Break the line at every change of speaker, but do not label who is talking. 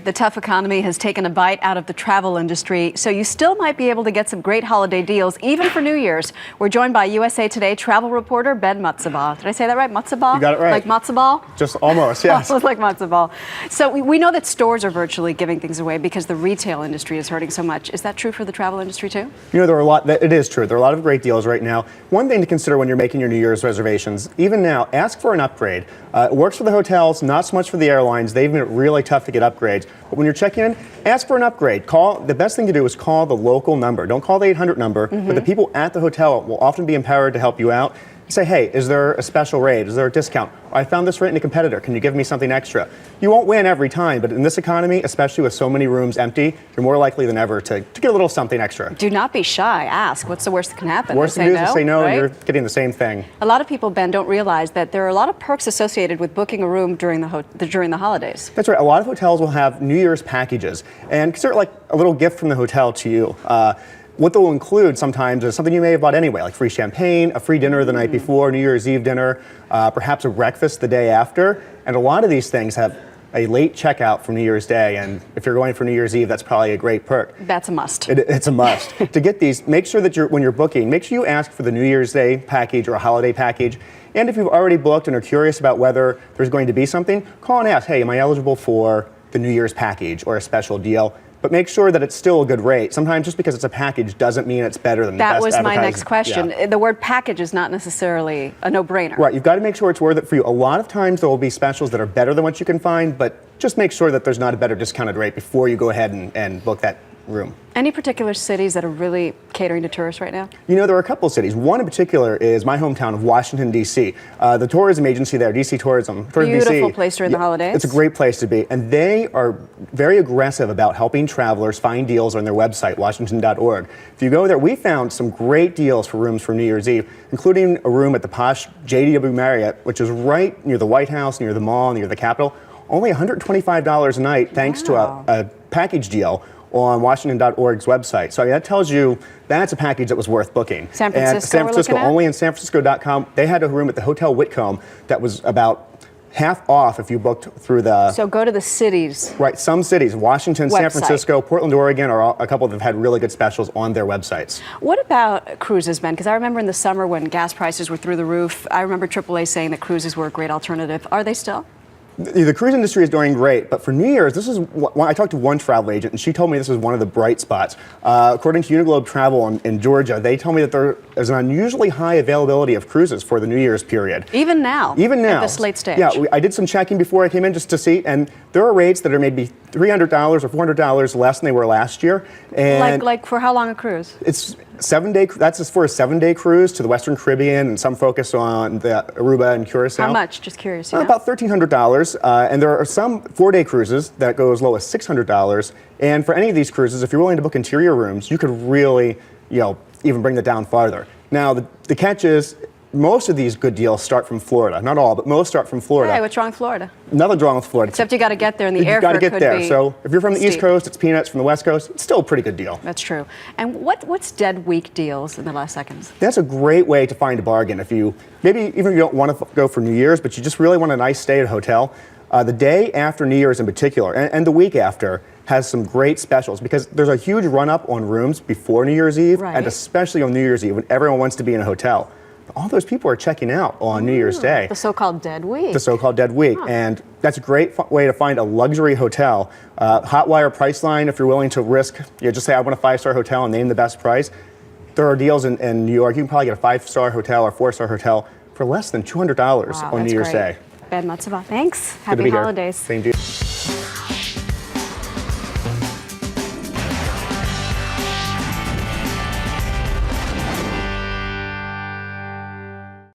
The tough economy has taken a bite out of the travel industry, so you still might be able to get some great holiday deals, even for New Year's. We're joined by USA Today travel reporter Ben Mutzabaugh. Did I say that right? Mutzabaugh?
You got it right.
Like matzo ball?
Just almost, yes.
Almost like matzo ball. So we know that stores are virtually giving things away because the retail industry is hurting so much. Is that true for the travel industry too?
You know, it is true. There are a lot of great deals right now. One thing to consider when you're making your New Year's reservations, even now, ask for an upgrade. It works for the hotels, not so much for the airlines. They've made it really tough to get upgrades. But when you're checking in, ask for an upgrade. The best thing to do is call the local number. Don't call the 800 number, but the people at the hotel will often be empowered to help you out. Say, hey, is there a special rate? Is there a discount? I found this rate in a competitor. Can you give me something extra? You won't win every time, but in this economy, especially with so many rooms empty, you're more likely than ever to get a little something extra.
Do not be shy. Ask. What's the worst that can happen?
Worst thing to do is to say no,
right?
and you're getting the same thing.
A lot of people, Ben, don't realize that there are a lot of perks associated with booking a room during the holidays.
That's right. A lot of hotels will have New Year's packages, and consider it like a little gift from the hotel to you. What they'll include sometimes is something you may have bought anyway, like free champagne, a free dinner the night before, New Year's Eve dinner, perhaps a breakfast the day after. And a lot of these things have a late checkout for New Year's Day. And if you're going for New Year's Eve, that's probably a great perk.
That's a must.
It's a must. To get these, make sure that when you're booking, make sure you ask for the New Year's Day package or a holiday package. And if you've already booked and are curious about whether there's going to be something, call and ask, hey, am I eligible for the New Year's package or a special deal? But make sure that it's still a good rate. Sometimes just because it's a package doesn't mean it's better than the best
advertising. That was my next question.
Yeah.
The word package is not necessarily a no-brainer.
Right, you've got to make sure it's worth it for you. A lot of times there will be specials that are better than what you can find, but just make sure that there's not a better discounted rate before you go ahead and book that room.
Any particular cities that are really catering to tourists right now?
You know, there are a couple of cities. One in particular is my hometown of Washington, D.C. The tourism agency there, D.C. Tourism.
Beautiful place during the holidays.
It's a great place to be. And they are very aggressive about helping travelers find deals on their website, washington.org. If you go there, we found some great deals for rooms for New Year's Eve, including a room at the posh JW Marriott, which is right near the White House, near the mall, near the Capitol. Only $125 a night, thanks to a package deal on washington.org's website. So that tells you that's a package that was worth booking.
San Francisco,
and San Francisco, only in sanfrancisco.com. They had a room at the Hotel Whitcomb that was about half off if you booked through the...
So go to the cities.
Right, some cities, Washington,
website.
San Francisco, Portland, Oregon, are a couple that have had really good specials on their websites.
What about cruises, Ben? Because I remember in the summer when gas prices were through the roof, I remember AAA saying that cruises were a great alternative. Are they still?
The cruise industry is doing great, but for New Year's, this is I talked to one travel agent, and she told me this is one of the bright spots. According to Uniglobe Travel in Georgia, they told me that there is an unusually high availability of cruises for the New Year's period.
Even now?
Even now.
At this late stage?
Yeah, I did some checking before I came in just to see, and there are rates that are maybe $300 or $400 less than they were last year. And
like for how long a cruise?
It's 7-day. That's just for a 7-day cruise to the Western Caribbean, and some focus on the Aruba and Curacao.
How much? Just curious.
About $1,300, and there are some 4-day cruises that go as low as $600. And for any of these cruises, if you're willing to book interior rooms, you could really, even bring that down farther. Now, the catch is, most of these good deals start from Florida. Not all, but most start from Florida.
Hey, what's wrong with Florida?
Nothing's wrong with Florida.
Except you got to get there, and the airfare
You got to get there. So if you're from the
steep.
East Coast, it's peanuts. From the West Coast, it's still a pretty good deal.
That's true. And what's dead week deals in the last seconds?
That's a great way to find a bargain. If you even if you don't want to go for New Year's, but you just really want a nice stay at a hotel, the day after New Year's in particular, and the week after, has some great specials because there's a huge run-up on rooms before New Year's Eve, and especially on New Year's Eve when everyone wants to be in a hotel. All those people are checking out on New Year's Day.
The so-called dead week.
The so-called dead week. And that's a great way to find a luxury hotel. Hotwire Priceline, if you're willing to risk, just say, I want a 5-star hotel and name the best price. There are deals in New York. You can probably get a 5-star hotel or 4-star hotel for less than $200 on New Year's Day.
Ben Mutzabaugh, thanks.
Good to
Happy
be here.
holidays.
Same to you.